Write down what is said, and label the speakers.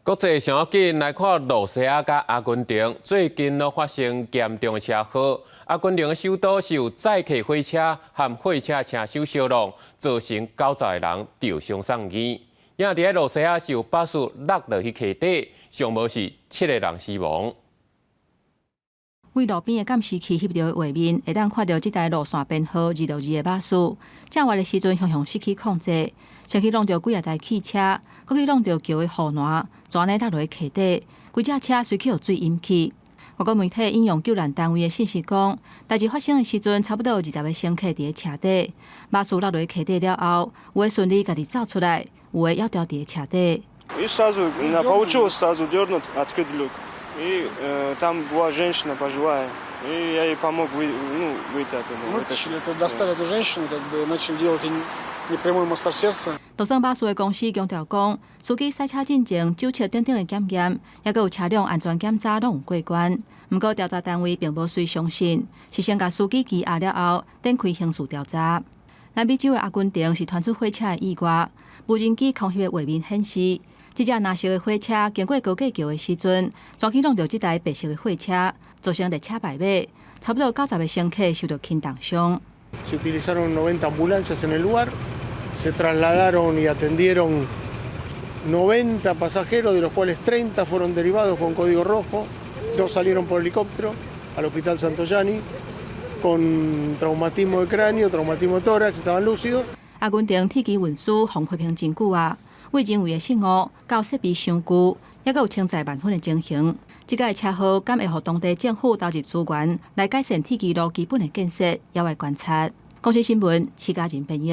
Speaker 1: 国际上要紧来看罗西亚甲阿根廷最近发生严重的车祸。阿根廷的首都是有载客火车和货车车手相撞，造成90个人受伤送医。也伫罗西亚是有巴士落落去溪底，上无是7个人死亡。
Speaker 2: 为路边的监视器翕到的画面，会当看到这台路线编号262的巴士，正滑的时阵向失去控制，先去弄到几台汽车，搁去弄到桥的护栏，全呢落落去溪底，规只车随去有水淹去。外国媒体引用救援单位的信息讲，代志发生的时阵，差不多有20个乘客伫咧车底，巴士落落去溪底了后，有的顺利家己走出来，有的要掉伫咧车底。
Speaker 3: И сразу получилось сразу дернуть, открыть люк. И там была женщина пожилая, и я ей помог выйти оттуда.
Speaker 4: Вытащили, достали эту женщину, начали делать непрямой массаж сердца.
Speaker 2: 道上巴士的公司强调讲，司机赛车进前酒测等等的检验，也佮有车辆安全检查拢有过关。不过调查单位并无随相信，是先甲司机羁押了后，展开刑事调查。南美洲的阿根廷是传出火车的意外，无人机空翕的画面显示。这架蓝色的火车经过高架桥的时阵，撞去弄到这台白色的火车，造成列车败马，差不多90个乘客受到轻重伤。
Speaker 5: Se utilizaron 90 ambulancias en el lugar, se trasladaron y atendieron 90 pasajeros, de los cuales 30 fueron derivados con código rojo, 2 salieron por helicóptero al Hospital Santoyani con traumatismo de cráneo, traumatismo de tórax, estaban lúcidos.
Speaker 2: 阿根廷铁骑运输防批评真久啊。为人为的失误，到设备伤旧，也有千载万分的情形。这个车祸敢会互当地政府投入资源来改善铁骑路基本的建设，也会观察。公司新闻，齐家人编译。